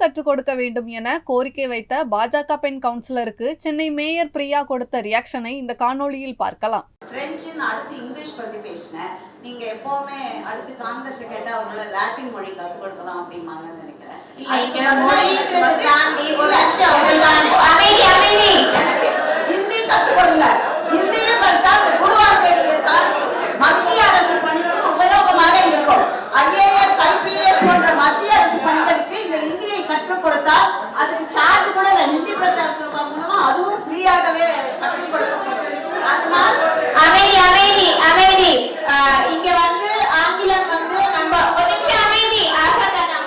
கற்றுக் கொடுக்க வேண்டும் என கோரிக்கை வைத்த பாஜக பெண் கவுன்சிலருக்கு சென்னை மேயர் பிரியா கொடுத்த ரியாக்ஷனை இந்த காணொளியில் பார்க்கலாம். பிரெஞ்சுன்னு அடுத்து இங்கிலீஷ் பத்தி பேசினேன். நீங்க எப்பவுமே அடுத்து காங்கிரஸ் கேட்டா அவங்கள லாட்டின் மொழி கற்றுக் கொடுக்கலாம் அப்படிமாங்கன்னு நினைக்கிறேன். ஹிந்தி கற்றுக் கொடுங்க. ஹிந்தியும் படித்தா அந்த குடுவார்த்தையை தாண்டி மத்திய அரசு பணிக்கு உபயோகமாக இருக்கும். IAS, IPS போன்ற மத்திய அரசு பணிகளுக்கு இந்த ஹிந்தியை கற்றுக் கொடுத்தால் அதுக்கு சார்ஜ் கூட இல்லை. ஹிந்தி பிரச்சார சபா மூலமா அதுவும் ஃப்ரீயாகவே கற்றுக் கொடுக்கப்படும். அதனால் அமைதி அமைதி அமைதி. இங்க வந்து ஆங்கிலம் வந்து நம்ம ஒரு நிமிஷம் அமைதி. ஆசாதானா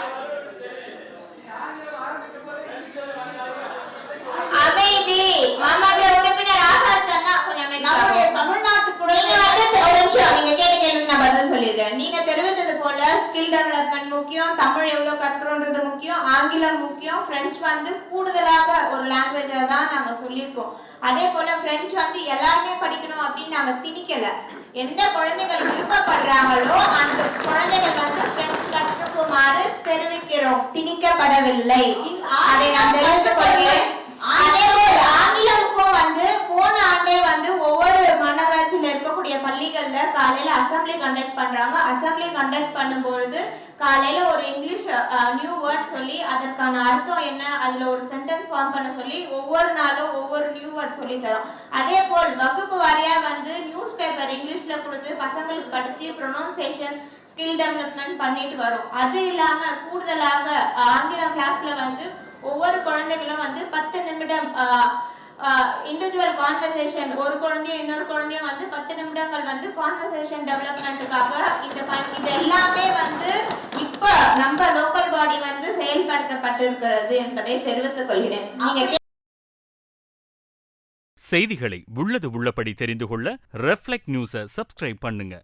அமைதி. மாமன்ற உறுப்பினர் ஆசாதானா கொஞ்சம் அமைதி. நம்முடைய தமிழ்நாட்டு கூட நீங்க வந்து ஒரு நிமிஷம் நீங்க கேள்வி நான் பதில் சொல்லிடுறேன். நீங்க தெரிவித்தது போல ஸ்கில் டெவலப்மெண்ட் முக்கியம், தமிழ் எவ்வளவு கற்கிறோன்றது முக்கியம், ஆங்கிலம் முக்கியம், பிரெஞ்சு வந்து கூடுதலாக ஒரு லாங்குவேஜா தான் நாங்க சொல்லியிருக்கோம். அதே போல பிரெஞ்சு வந்து எல்லாருமே படிக்கணும் அப்படின்னு நாங்க திணிக்கல. எந்த குழந்தைகள் விருப்பப்படுறாங்களோ அந்த குழந்தைகள் வந்து பிரெஞ்சு கற்றுக்குமாறு தெரிவிக்கிறோம், திணிக்கப்படவில்லை. அதை நான் தெரிவித்துக் கொள்கிறேன். அதே போல ஆங்கிலமுக்கும் வந்து போன ஆண்டே வந்து ஒவ்வொரு மாநகராட்சியில இருக்கக்கூடிய பள்ளிகள்ல காலையில அசம்பிளி கண்டக்ட் பண்றாங்க. அசம்பிளி கண்டக்ட் பண்ணும்பொழுது காலையில ஒரு இங்கிலீஷ் நியூ வேர்ட் சொல்லி அதற்கான அர்த்தம் என்ன, அதுல ஒரு சென்டென்ஸ் ஃபார்ம் பண்ண சொல்லி ஒவ்வொரு நாளும் ஒவ்வொரு நியூ வேர்ட் சொல்லி தரோம். அதே போல் வகுப்பு வாரியா வந்து நியூஸ் பேப்பர் இங்கிலீஷ்ல கொடுத்து பசங்களுக்கு படிச்சு ப்ரொனவுன்சியேஷன் ஸ்கில் டெவலப்மெண்ட் பண்ணிட்டு வரோம். அது இல்லாம கூடுதலாக ஆங்கிலம் கிளாஸ்ல வந்து ஒவ்வொரு குழந்தைகளும் வந்து 10 நிமிடம் இண்டிவிஜுவல் கான்வர்சேஷன், ஒரு குழந்தையும் இன்னொரு குழந்தையும் வந்து 10 நிமிடங்கள் வந்து கான்வர்சேஷன் டெவலப்மெண்ட்டுக்காக இது எல்லாமே வந்து இப்ப நம்ம லோக்கல் பாடி வந்து செயல்படுத்தப்பட்டிருக்கிறது என்பதை தெரிவித்துக் கொள்கிறேன். நீங்க செய்திகளை உள்ளது உள்ளபடி தெரிந்து கொள்ள ரெஃப்ளெக்ட் நியூஸை சப்ஸ்கிரைப் பண்ணுங்க.